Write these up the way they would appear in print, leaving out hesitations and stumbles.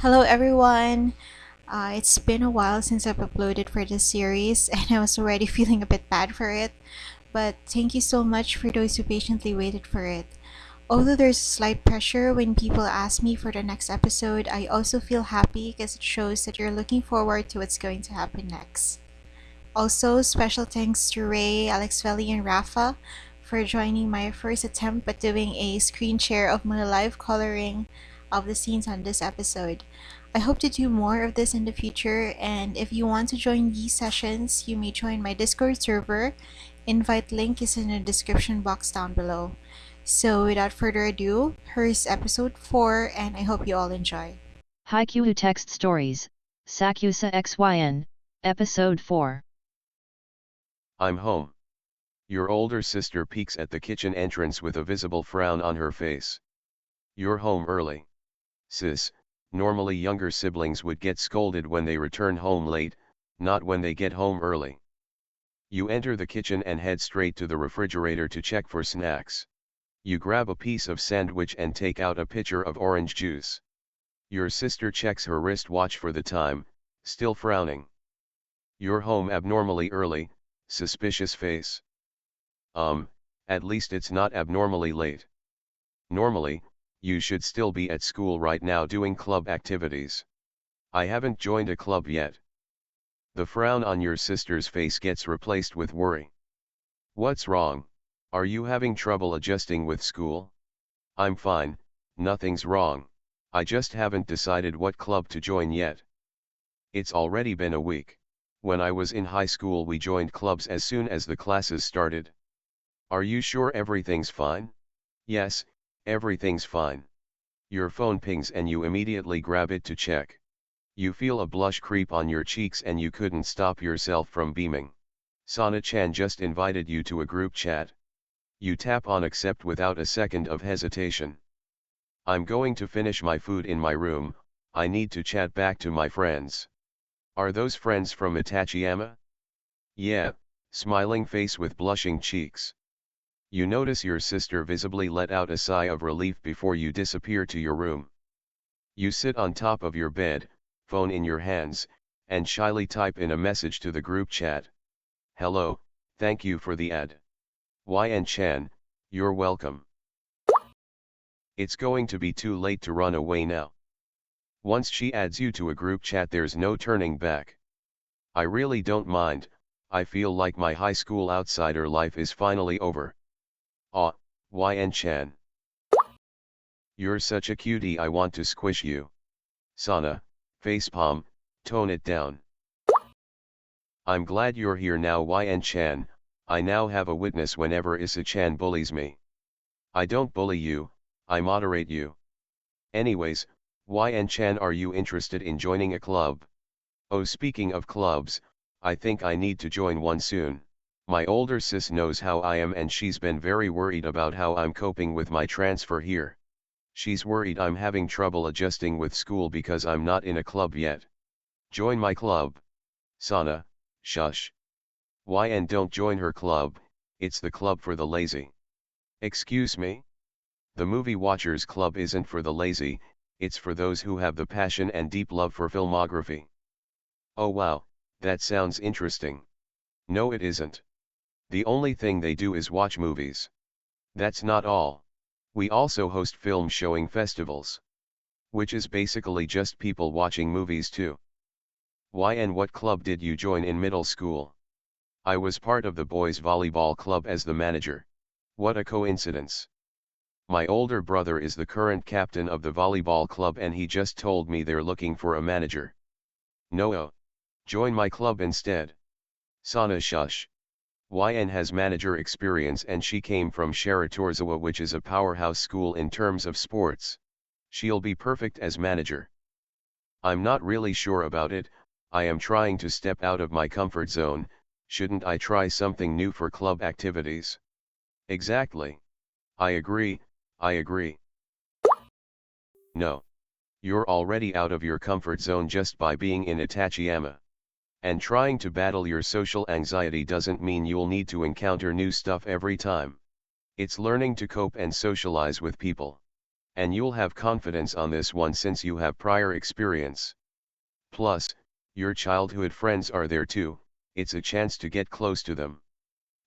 Hello everyone! It's been a while since I've uploaded for this series and I was already feeling a bit bad for it, but thank you so much for those who patiently waited for it. Although there's slight pressure when people ask me for the next episode, I also feel happy because it shows that you're looking forward to what's going to happen next. Also, special thanks to Ray, Alex Veli, and Rafa for joining my first attempt at doing a screen share of my live coloring of the scenes on this episode. I hope to do more of this in the future, and if you want to join these sessions, you may join my Discord server. Invite link is in the description box down below. So, without further ado, here's episode 4, and I hope you all enjoy. Haikyuu Text Stories, Sakusa XYN, Episode 4. I'm home. Your older sister peeks at the kitchen entrance with a visible frown on her face. You're home early. Sis, normally younger siblings would get scolded when they return home late, not when they get home early. You enter the kitchen and head straight to the refrigerator to check for snacks. You grab a piece of sandwich and take out a pitcher of orange juice. Your sister checks her wristwatch for the time, still frowning. You're home abnormally early, suspicious face. At least it's not abnormally late. Normally, you should still be at school right now doing club activities. I haven't joined a club yet. The frown on your sister's face gets replaced with worry. What's wrong? Are you having trouble adjusting with school? I'm fine, nothing's wrong. I just haven't decided what club to join yet. It's already been a week. When I was in high school we joined clubs as soon as the classes started. Are you sure everything's fine? Yes, everything's fine. Your phone pings and you immediately grab it to check. You feel a blush creep on your cheeks and you couldn't stop yourself from beaming. Sana-chan just invited you to a group chat. You tap on accept without a second of hesitation. I'm going to finish my food in my room, I need to chat back to my friends. Are those friends from Itachiyama? Yeah, smiling face with blushing cheeks. You notice your sister visibly let out a sigh of relief before you disappear to your room. You sit on top of your bed, phone in your hands, and shyly type in a message to the group chat. Hello, thank you for the ad. YN-chan, you're welcome. It's going to be too late to run away now. Once she adds you to a group chat there's no turning back. I really don't mind, I feel like my high school outsider life is finally over. Aw, YN-chan. You're such a cutie I want to squish you. Sana, facepalm, tone it down. I'm glad you're here now YN-chan, I now have a witness whenever Isa-chan bullies me. I don't bully you, I moderate you. Anyways, YN-chan, are you interested in joining a club? Oh, speaking of clubs, I think I need to join one soon. My older sis knows how I am and she's been very worried about how I'm coping with my transfer here. She's worried I'm having trouble adjusting with school because I'm not in a club yet. Join my club. Sana, shush. YN, don't join her club, it's the club for the lazy. Excuse me? The Movie Watchers Club isn't for the lazy, it's for those who have the passion and deep love for filmography. Oh wow, that sounds interesting. No, it isn't. The only thing they do is watch movies. That's not all. We also host film showing festivals. Which is basically just people watching movies too. YN, what club did you join in middle school? I was part of the boys volleyball club as the manager. What a coincidence. My older brother is the current captain of the volleyball club and he just told me they're looking for a manager. No, join my club instead. Sana, shush. YN has manager experience and she came from Shiratorizawa, which is a powerhouse school in terms of sports. She'll be perfect as manager. I'm not really sure about it, I am trying to step out of my comfort zone, shouldn't I try something new for club activities? Exactly. I agree. No. You're already out of your comfort zone just by being in Itachiyama. And trying to battle your social anxiety doesn't mean you'll need to encounter new stuff every time. It's learning to cope and socialize with people. And you'll have confidence on this one since you have prior experience. Plus, your childhood friends are there too, it's a chance to get close to them.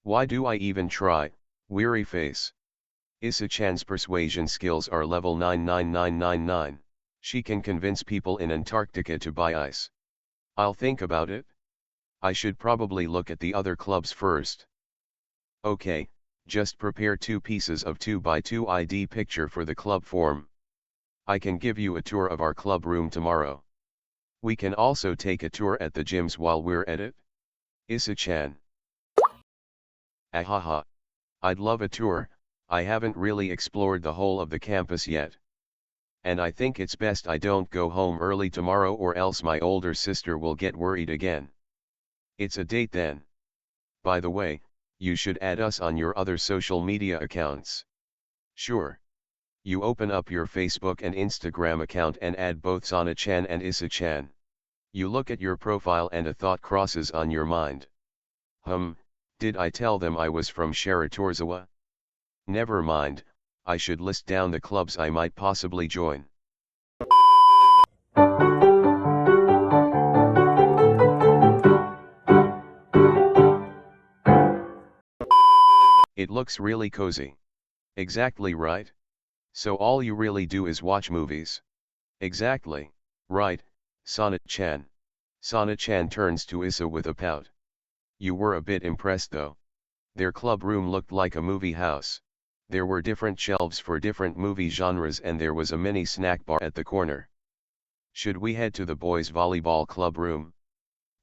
Why do I even try, weary face? Isa-chan's persuasion skills are level 99999. She can convince people in Antarctica to buy ice. I'll think about it. I should probably look at the other clubs first. Okay, just prepare 2 pieces of 2x2 ID picture for the club form. I can give you a tour of our club room tomorrow. We can also take a tour at the gyms while we're at it. Isa-chan. Ahaha. I'd love a tour, I haven't really explored the whole of the campus yet. And I think it's best I don't go home early tomorrow or else my older sister will get worried again. It's a date then. By the way, you should add us on your other social media accounts. Sure. You open up your Facebook and Instagram account and add both Sana-chan and Isa-chan. You look at your profile and a thought crosses on your mind. Did I tell them I was from Shiratorizawa? Never mind, I should list down the clubs I might possibly join. It looks really cozy. Exactly right. So all you really do is watch movies. Exactly, right, Sana-chan. Sana-chan turns to Isa with a pout. You were a bit impressed though. Their club room looked like a movie house. There were different shelves for different movie genres and there was a mini snack bar at the corner. Should we head to the boys' volleyball club room?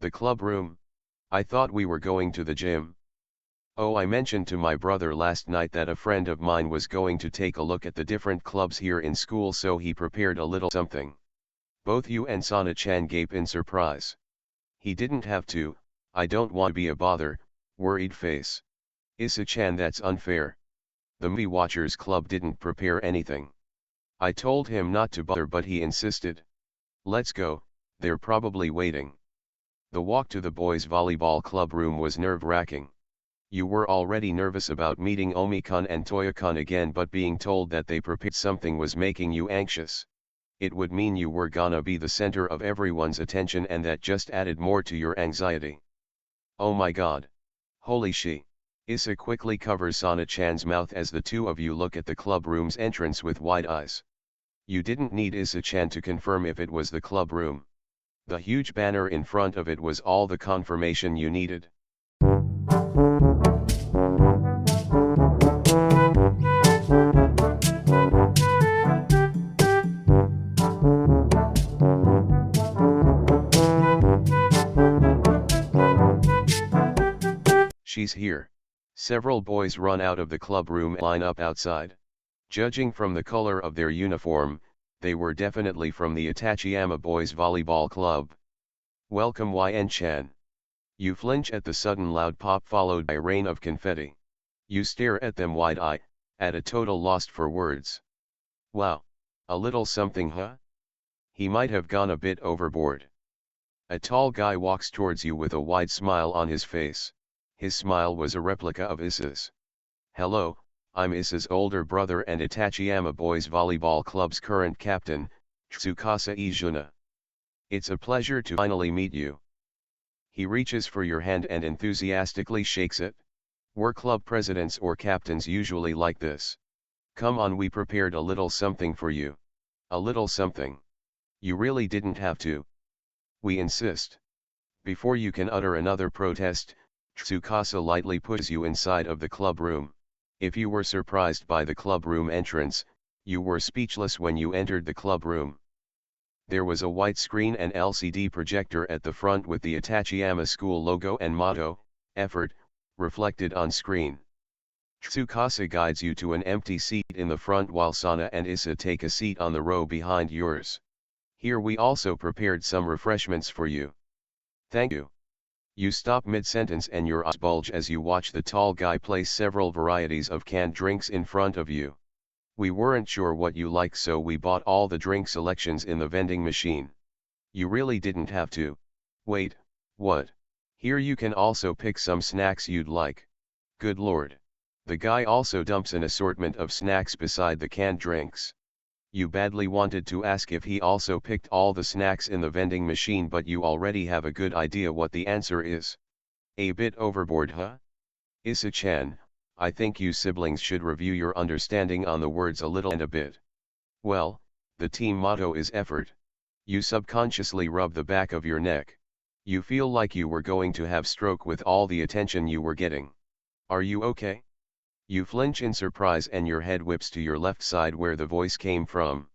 The club room? I thought we were going to the gym. Oh, I mentioned to my brother last night that a friend of mine was going to take a look at the different clubs here in school, so he prepared a little something. Both you and Sana-chan gape in surprise. He didn't have to, I don't want to be a bother, worried face. Isa-chan, that's unfair. The Movie Watchers Club didn't prepare anything. I told him not to bother but he insisted. Let's go, they're probably waiting. The walk to the boys' volleyball club room was nerve-wracking. You were already nervous about meeting Omikon and Toyokon again, but being told that they prepared something was making you anxious. It would mean you were gonna be the center of everyone's attention and that just added more to your anxiety. Oh my god. Holy she. Isa quickly covers Sana-chan's mouth as the two of you look at the club room's entrance with wide eyes. You didn't need Isa-chan to confirm if it was the club room. The huge banner in front of it was all the confirmation you needed. She's here. Several boys run out of the club room and line up outside. Judging from the color of their uniform, they were definitely from the Itachiyama Boys Volleyball Club. Welcome YN-chan. You flinch at the sudden loud pop followed by a rain of confetti. You stare at them wide-eyed, at a total lost for words. Wow. A little something, huh? He might have gone a bit overboard. A tall guy walks towards you with a wide smile on his face. His smile was a replica of Isa's. Hello, I'm Isa's older brother and Itachiyama Boys Volleyball Club's current captain, Tsukasa Izuna. It's a pleasure to finally meet you. He reaches for your hand and enthusiastically shakes it. We're club presidents or captains usually like this. Come on, we prepared a little something for you. A little something. You really didn't have to. We insist. Before you can utter another protest, Tsukasa lightly pushes you inside of the club room. If you were surprised by the club room entrance, you were speechless when you entered the club room. There was a white screen and LCD projector at the front with the Itachiyama school logo and motto, effort, reflected on screen. Tsukasa guides you to an empty seat in the front while Sana and Isa take a seat on the row behind yours. Here we also prepared some refreshments for you. Thank you. You stop mid-sentence and your eyes bulge as you watch the tall guy place several varieties of canned drinks in front of you. We weren't sure what you like, so we bought all the drink selections in the vending machine. You really didn't have to. Wait, what? Here you can also pick some snacks you'd like. Good lord. The guy also dumps an assortment of snacks beside the canned drinks. You badly wanted to ask if he also picked all the snacks in the vending machine, but you already have a good idea what the answer is. A bit overboard, huh? Issa-chan, I think you siblings should review your understanding on the words a little and a bit. Well, the team motto is effort. You subconsciously rub the back of your neck. You feel like you were going to have stroke with all the attention you were getting. Are you okay? You flinch in surprise and your head whips to your left side where the voice came from.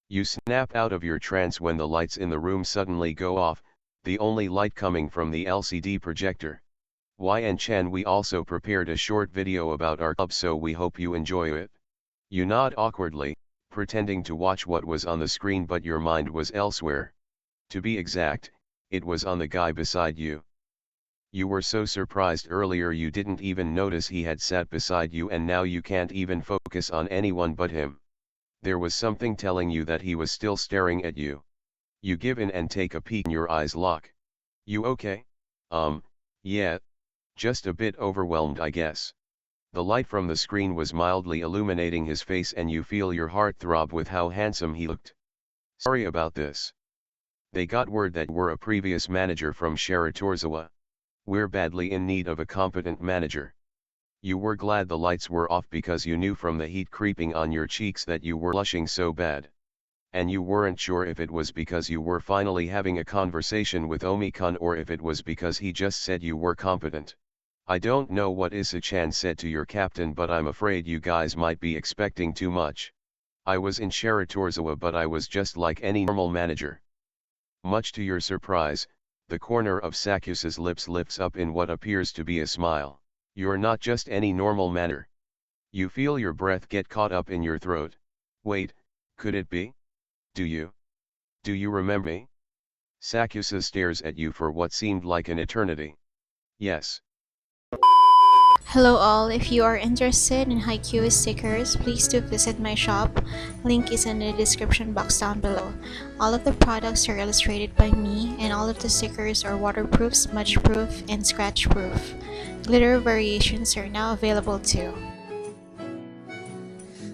You snap out of your trance when the lights in the room suddenly go off, the only light coming from the LCD projector. Chan, we also prepared a short video about our club, so we hope you enjoy it. You nod awkwardly, pretending to watch what was on the screen, but your mind was elsewhere. To be exact, it was on the guy beside you. You were so surprised earlier you didn't even notice he had sat beside you, and now you can't even focus on anyone but him. There was something telling you that he was still staring at you. You give in and take a peek, and your eyes lock. You okay? Yeah. Just a bit overwhelmed, I guess. The light from the screen was mildly illuminating his face, and you feel your heart throb with how handsome he looked. Sorry about this. They got word that we're a previous manager from Shiratorizawa. We're badly in need of a competent manager. You were glad the lights were off because you knew from the heat creeping on your cheeks that you were blushing so bad. And you weren't sure if it was because you were finally having a conversation with Omi-kun or if it was because he just said you were competent. I don't know what Issa-chan said to your captain, but I'm afraid you guys might be expecting too much. I was in Shiratorizawa, but I was just like any normal manager. Much to your surprise, the corner of Sakusa's lips lifts up in what appears to be a smile. You're not just any normal manager. You feel your breath get caught up in your throat. Wait, could it be? Do you remember me? Sakusa stares at you for what seemed like an eternity. Yes. Hello all, if you are interested in Haikyuu stickers, please do visit my shop. Link is in the description box down below. All of the products are illustrated by me, and all of the stickers are waterproof, smudge-proof, and scratch-proof. Glitter variations are now available too.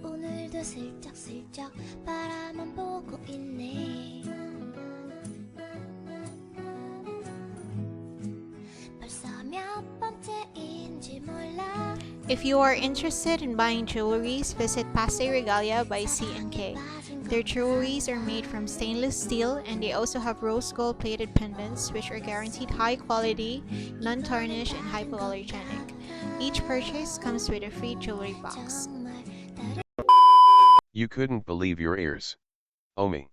오늘도 슬쩍슬쩍 바라만 보고 있네. 벌써 몇 번째인지 몰라. If you are interested in buying jewelries, visit Paste Regalia by C&K. Their jewelries are made from stainless steel, and they also have rose gold plated pendants which are guaranteed high quality, non-tarnished, and hypoallergenic. Each purchase comes with a free jewelry box. You couldn't believe your ears. Omi.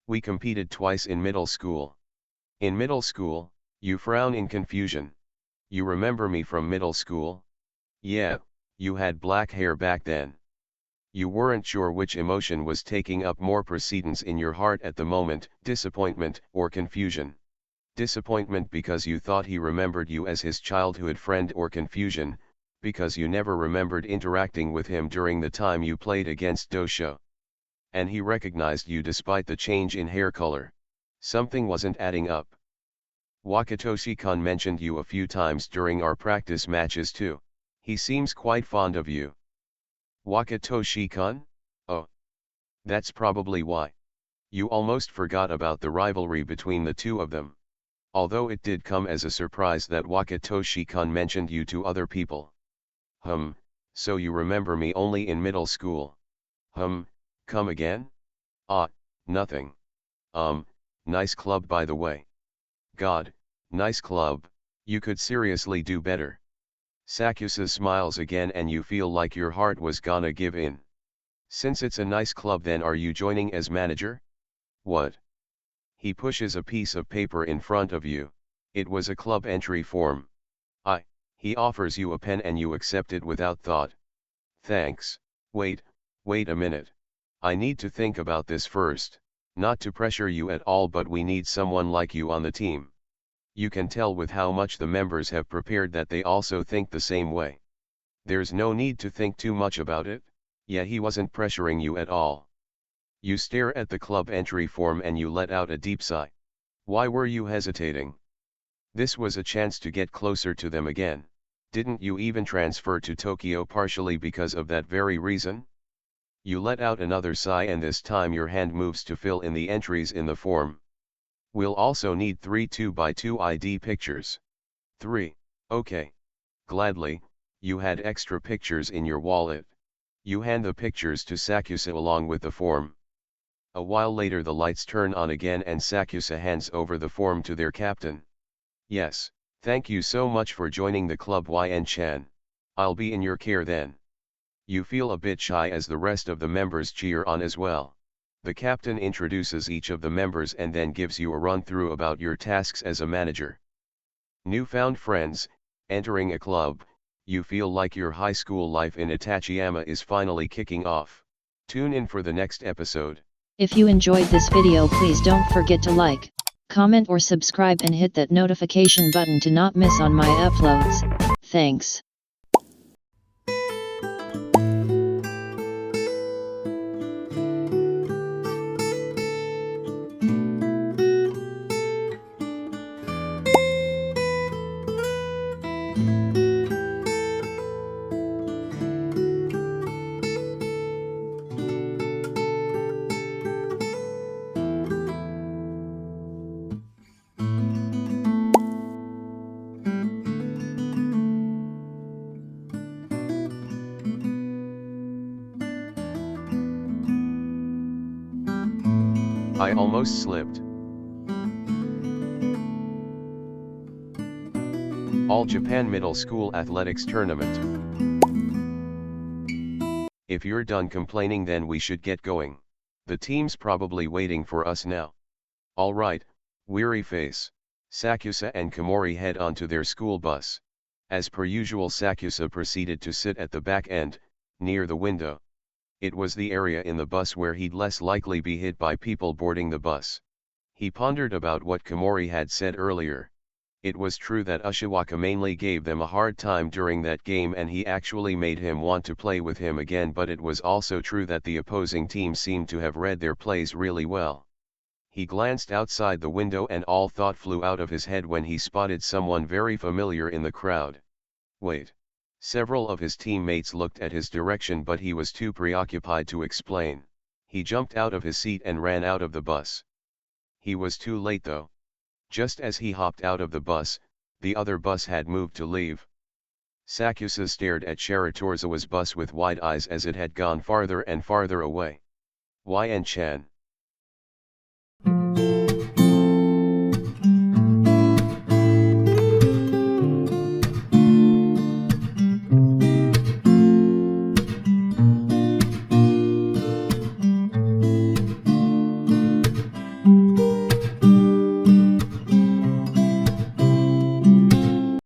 We competed twice in middle school. In middle school, you frown in confusion. You remember me from middle school? Yeah, you had black hair back then. You weren't sure which emotion was taking up more precedence in your heart at the moment, disappointment or confusion. Disappointment because you thought he remembered you as his childhood friend, or confusion, because you never remembered interacting with him during the time you played against Dosho. And he recognized you despite the change in hair color. Something wasn't adding up. Wakatoshi-kun mentioned you a few times during our practice matches too. He seems quite fond of you. Wakatoshi-kun? Oh. That's probably why. You almost forgot about the rivalry between the two of them. Although it did come as a surprise that Wakatoshi-kun mentioned you to other people. So you remember me only in middle school. Come again? Nothing. Nice club by the way. God, nice club, you could seriously do better. Sakusa smiles again and you feel like your heart was gonna give in. Since it's a nice club, then are you joining as manager? What? He pushes a piece of paper in front of you. It was a club entry form. He offers you a pen and you accept it without thought. Thanks. Wait a minute. I need to think about this first. Not to pressure you at all, but we need someone like you on the team. You can tell with how much the members have prepared that they also think the same way. There's no need to think too much about it. Yeah, he wasn't pressuring you at all. You stare at the club entry form and you let out a deep sigh. Why were you hesitating? This was a chance to get closer to them again. Didn't you even transfer to Tokyo partially because of that very reason? You let out another sigh, and this time your hand moves to fill in the entries in the form. We'll also need 3 2x2 ID pictures. 3. Okay. Gladly. You had extra pictures in your wallet. You hand the pictures to Sakusa along with the form. A while later the lights turn on again and Sakusa hands over the form to their captain. Yes, thank you so much for joining the club, YN-chan. I'll be in your care then. You feel a bit shy as the rest of the members cheer on as well. The captain introduces each of the members and then gives you a run-through about your tasks as a manager. Newfound friends, entering a club, you feel like your high school life in Itachiyama is finally kicking off. Tune in for the next episode. If you enjoyed this video, please don't forget to like, comment or subscribe and hit that notification button to not miss on my uploads. Thanks. I almost slipped. All Japan Middle School Athletics Tournament. If you're done complaining, then we should get going. The team's probably waiting for us now. Alright, weary face. Sakusa and Komori head onto their school bus. As per usual, Sakusa proceeded to sit at the back end, near the window. It was the area in the bus where he'd less likely be hit by people boarding the bus. He pondered about what Komori had said earlier. It was true that Ushiwaka mainly gave them a hard time during that game and he actually made him want to play with him again, but it was also true that the opposing team seemed to have read their plays really well. He glanced outside the window and all thought flew out of his head when he spotted someone very familiar in the crowd. Wait. Several of his teammates looked at his direction, but he was too preoccupied to explain. He jumped out of his seat and ran out of the bus. He was too late though. Just as he hopped out of the bus, the other bus had moved to leave. Sakusa stared at Shiratorizawa's bus with wide eyes as it had gone farther and farther away. YN-chan.